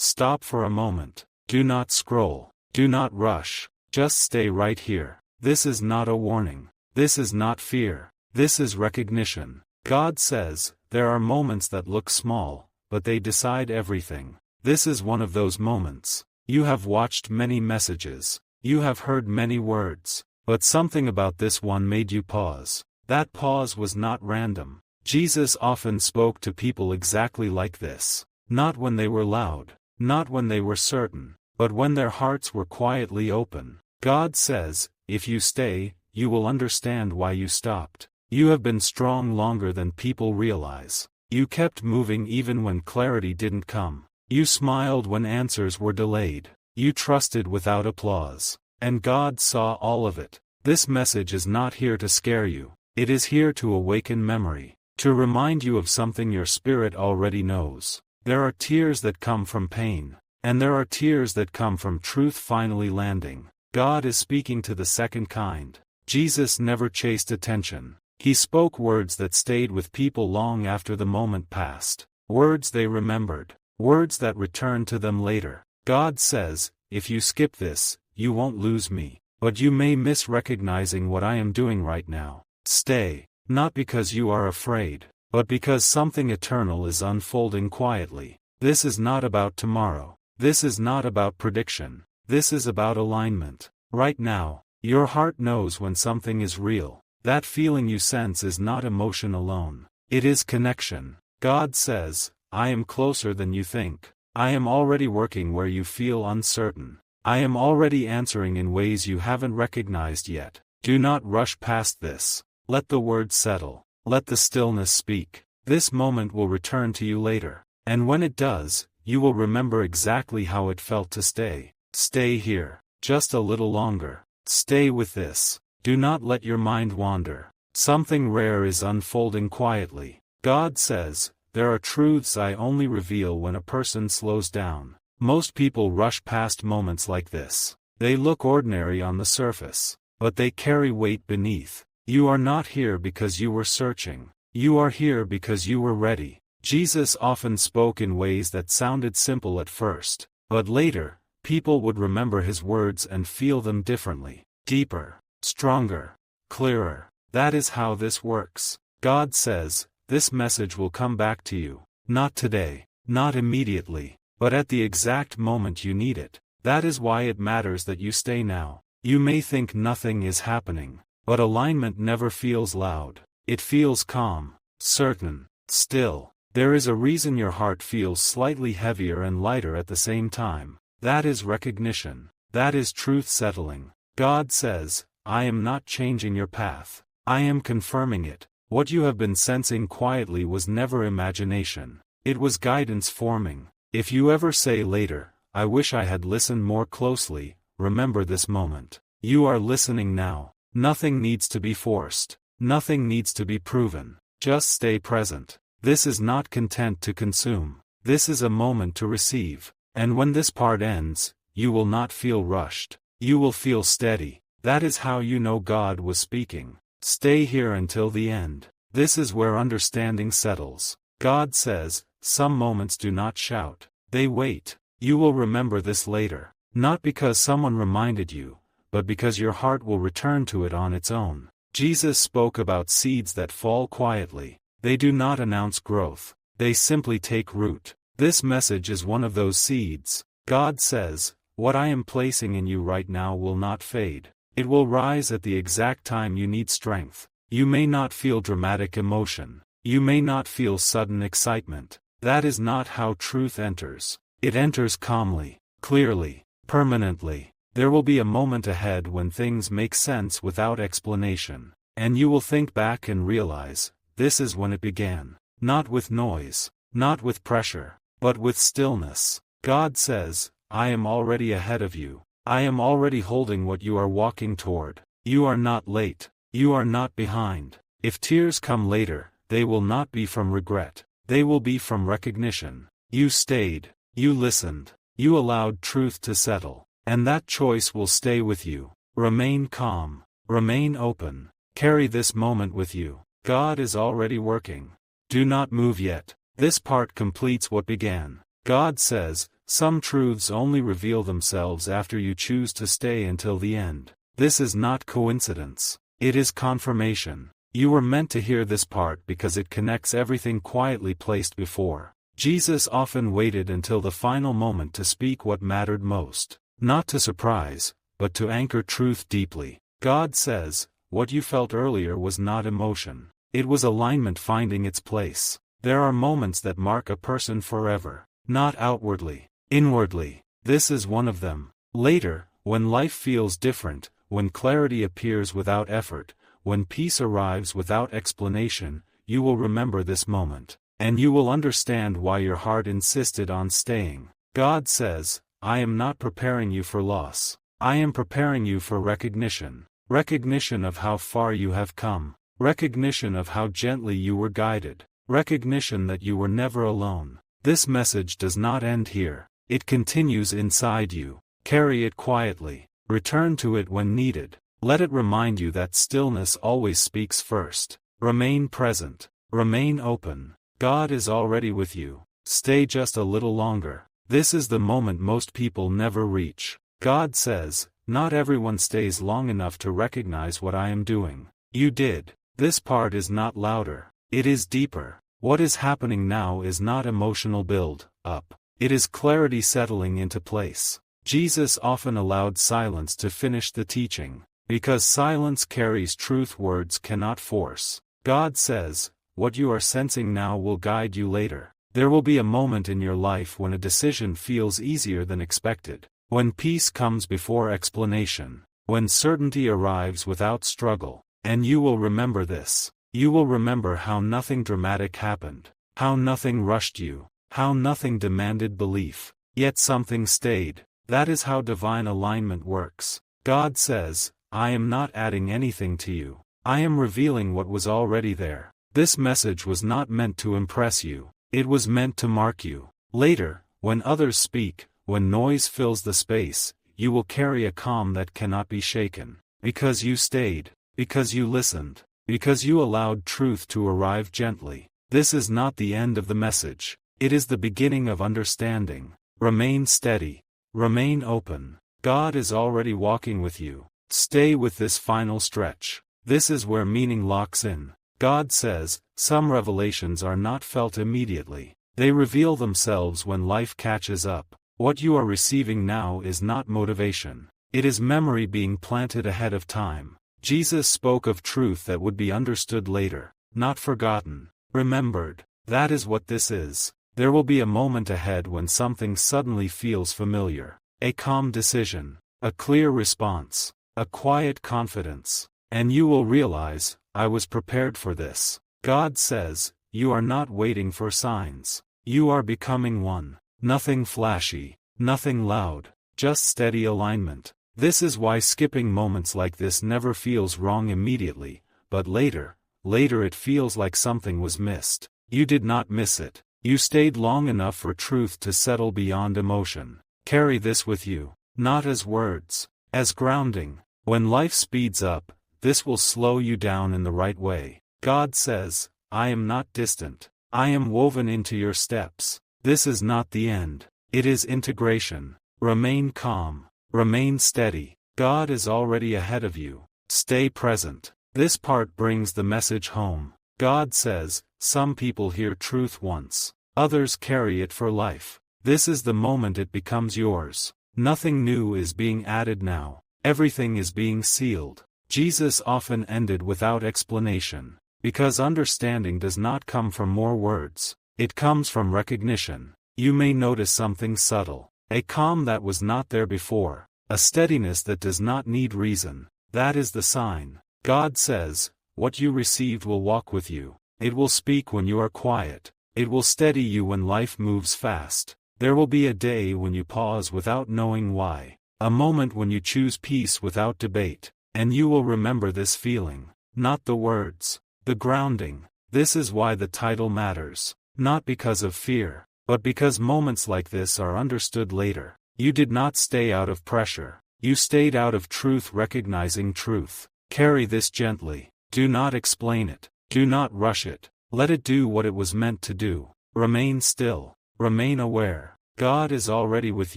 Stop for a moment. Do not scroll. Do not rush. Just stay right here. This is not a warning. This is not fear. This is recognition. God says, there are moments that look small, but they decide everything. This is one of those moments. You have watched many messages. You have heard many words. But something about this one made you pause. That pause was not random. Jesus often spoke to people exactly like this. Not when they were loud. Not when they were certain. But when their hearts were quietly open. God says, if you stay, you will understand why you stopped. You have been strong longer than people realize. You kept moving even when clarity didn't come. You smiled when answers were delayed. You trusted without applause. And God saw all of it. This message is not here to scare you. It is here to awaken memory. To remind you of something your spirit already knows. There are tears that come from pain. And there are tears that come from truth finally landing. God is speaking to the second kind. Jesus never chased attention. He spoke words that stayed with people long after the moment passed. Words they remembered. Words that returned to them later. God says, if you skip this, you won't lose me. But you may miss recognizing what I am doing right now. Stay, not because you are afraid, but because something eternal is unfolding quietly. This is not about tomorrow. This is not about prediction. This is about alignment. Right now, your heart knows when something is real. That feeling you sense is not emotion alone. It is connection. God says, I am closer than you think. I am already working where you feel uncertain. I am already answering in ways you haven't recognized yet. Do not rush past this. Let the words settle. Let the stillness speak. This moment will return to you later. And when it does, you will remember exactly how it felt to stay. Stay here. Just a little longer. Stay with this. Do not let your mind wander. Something rare is unfolding quietly. God says, there are truths I only reveal when a person slows down. Most people rush past moments like this. They look ordinary on the surface. But they carry weight beneath. You are not here because you were searching. You are here because you were ready. Jesus often spoke in ways that sounded simple at first. But later, people would remember his words and feel them differently. Deeper. Stronger. Clearer. That is how this works. God says, this message will come back to you. Not today. Not immediately. But at the exact moment you need it. That is why it matters that you stay now. You may think nothing is happening. But alignment never feels loud. It feels calm. Certain. Still. There is a reason your heart feels slightly heavier and lighter at the same time. That is recognition. That is truth settling. God says, I am not changing your path. I am confirming it. What you have been sensing quietly was never imagination. It was guidance forming. If you ever say later, I wish I had listened more closely, remember this moment. You are listening now. Nothing needs to be forced. Nothing needs to be proven. Just stay present. This is not content to consume. This is a moment to receive. And when this part ends, you will not feel rushed. You will feel steady. That is how you know God was speaking. Stay here until the end. This is where understanding settles. God says, some moments do not shout. They wait. You will remember this later. Not because someone reminded you, but because your heart will return to it on its own. Jesus spoke about seeds that fall quietly. They do not announce growth. They simply take root. This message is one of those seeds. God says, what I am placing in you right now will not fade. It will rise at the exact time you need strength. You may not feel dramatic emotion. You may not feel sudden excitement. That is not how truth enters. It enters calmly, clearly, permanently. There will be a moment ahead when things make sense without explanation. And you will think back and realize, this is when it began. Not with noise, not with pressure, but with stillness. God says, I am already ahead of you. I am already holding what you are walking toward. You are not late. You are not behind. If tears come later, they will not be from regret. They will be from recognition. You stayed. You listened. You allowed truth to settle. And that choice will stay with you. Remain calm. Remain open. Carry this moment with you. God is already working. Do not move yet. This part completes what began. God says, Some truths only reveal themselves after you choose to stay until the end. This is not coincidence. It is confirmation. You were meant to hear this part because it connects everything quietly placed before. Jesus often waited until the final moment to speak what mattered most. Not to surprise, but to anchor truth deeply. God says, what you felt earlier was not emotion. It was alignment finding its place. There are moments that mark a person forever. Not outwardly, inwardly. This is one of them. Later, when life feels different, when clarity appears without effort, when peace arrives without explanation, you will remember this moment. And you will understand why your heart insisted on staying. God says, I am not preparing you for loss. I am preparing you for recognition. Recognition of how far you have come. Recognition of how gently you were guided. Recognition that you were never alone. This message does not end here. It continues inside you. Carry it quietly. Return to it when needed. Let it remind you that stillness always speaks first. Remain present. Remain open. God is already with you. Stay just a little longer. This is the moment most people never reach. God says, not everyone stays long enough to recognize what I am doing. You did. This part is not louder. It is deeper. What is happening now is not emotional build-up. It is clarity settling into place. Jesus often allowed silence to finish the teaching, because silence carries truth words cannot force. God says, what you are sensing now will guide you later. There will be a moment in your life when a decision feels easier than expected, when peace comes before explanation, when certainty arrives without struggle, and you will remember this. You will remember how nothing dramatic happened, how nothing rushed you, how nothing demanded belief, yet something stayed. That is how divine alignment works. God says, I am not adding anything to you. I am revealing what was already there. This message was not meant to impress you. It was meant to mark you. Later, when others speak, when noise fills the space, you will carry a calm that cannot be shaken. Because you stayed. Because you listened. Because you allowed truth to arrive gently. This is not the end of the message. It is the beginning of understanding. Remain steady. Remain open. God is already walking with you. Stay with this final stretch. This is where meaning locks in. God says, some revelations are not felt immediately. They reveal themselves when life catches up. What you are receiving now is not motivation. It is memory being planted ahead of time. Jesus spoke of truth that would be understood later, not forgotten, remembered. That is what this is. There will be a moment ahead when something suddenly feels familiar. A calm decision, a clear response, a quiet confidence. And you will realize, I was prepared for this. God says, you are not waiting for signs. You are becoming one. Nothing flashy, nothing loud, just steady alignment. This is why skipping moments like this never feels wrong immediately, but later it feels like something was missed. You did not miss it. You stayed long enough for truth to settle beyond emotion. Carry this with you, not as words, as grounding. When life speeds up, this will slow you down in the right way. God says, I am not distant. I am woven into your steps. This is not the end. It is integration. Remain calm. Remain steady. God is already ahead of you. Stay present. This part brings the message home. God says, some people hear truth once. Others carry it for life. This is the moment it becomes yours. Nothing new is being added now. Everything is being sealed. Jesus often ended without explanation, because understanding does not come from more words. It comes from recognition. You may notice something subtle, a calm that was not there before, a steadiness that does not need reason. That is the sign. God says, what you received will walk with you. It will speak when you are quiet. It will steady you when life moves fast. There will be a day when you pause without knowing why, a moment when you choose peace without debate. And you will remember this feeling, not the words, the grounding. This is why the title matters, not because of fear, but because moments like this are understood later. You did not stay out of pressure. You stayed out of truth, recognizing truth. Carry this gently. Do not explain it. Do not rush it. Let it do what it was meant to do. Remain still. Remain aware. God is already with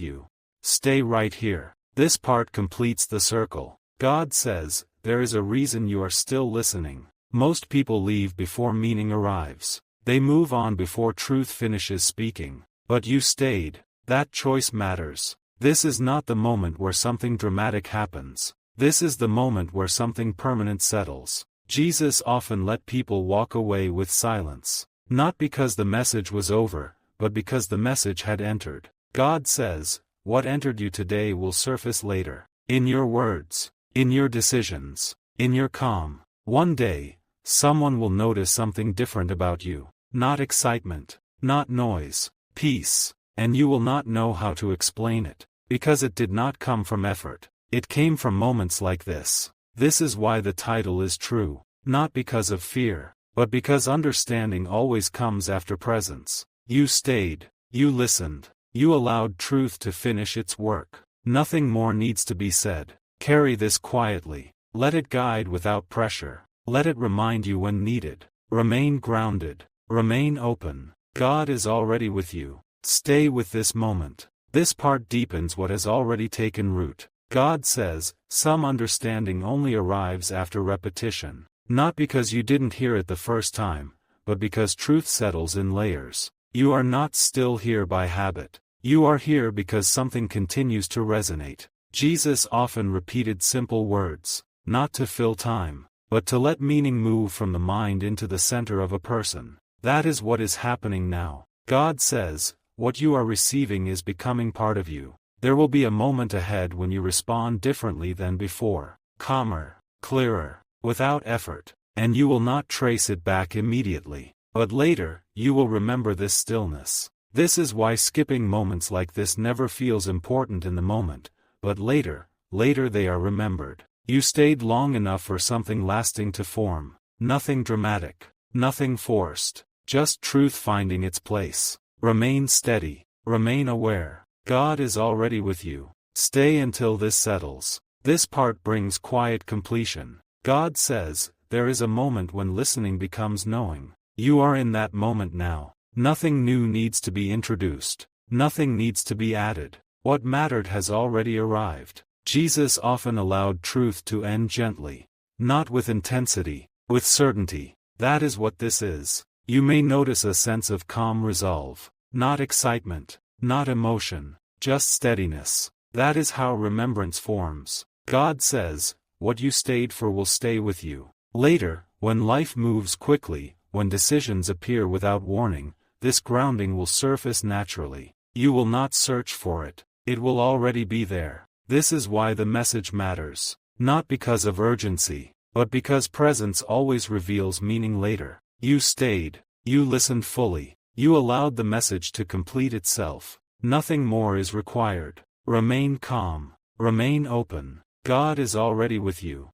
you. Stay right here. This part completes the circle. God says, there is a reason you are still listening. Most people leave before meaning arrives. They move on before truth finishes speaking. But you stayed. That choice matters. This is not the moment where something dramatic happens. This is the moment where something permanent settles. Jesus often let people walk away with silence. Not because the message was over, but because the message had entered. God says, what entered you today will surface later. In your words, in your decisions, in your calm. One day, someone will notice something different about you. Not excitement, not noise, peace. And you will not know how to explain it. Because it did not come from effort. It came from moments like this. This is why the title is true. Not because of fear, but because understanding always comes after presence. You stayed. You listened. You allowed truth to finish its work. Nothing more needs to be said. Carry this quietly. Let it guide without pressure. Let it remind you when needed. Remain grounded. Remain open. God is already with you. Stay with this moment. This part deepens what has already taken root. God says, some understanding only arrives after repetition. Not because you didn't hear it the first time, but because truth settles in layers. You are not still here by habit. You are here because something continues to resonate. Jesus often repeated simple words, not to fill time, but to let meaning move from the mind into the center of a person. That is what is happening now. God says, what you are receiving is becoming part of you. There will be a moment ahead when you respond differently than before. Calmer, clearer, without effort. And you will not trace it back immediately. But later, you will remember this stillness. This is why skipping moments like this never feels important in the moment. But later they are remembered. You stayed long enough for something lasting to form. Nothing dramatic. Nothing forced. Just truth finding its place. Remain steady. Remain aware. God is already with you. Stay until this settles. This part brings quiet completion. God says, there is a moment when listening becomes knowing. You are in that moment now. Nothing new needs to be introduced. Nothing needs to be added. What mattered has already arrived. Jesus often allowed truth to end gently. Not with intensity, with certainty. That is what this is. You may notice a sense of calm resolve. Not excitement, not emotion, just steadiness. That is how remembrance forms. God says, what you stayed for will stay with you. Later, when life moves quickly, when decisions appear without warning, this grounding will surface naturally. You will not search for it. It will already be there. This is why the message matters. Not because of urgency, but because presence always reveals meaning later. You stayed. You listened fully. You allowed the message to complete itself. Nothing more is required. Remain calm. Remain open. God is already with you.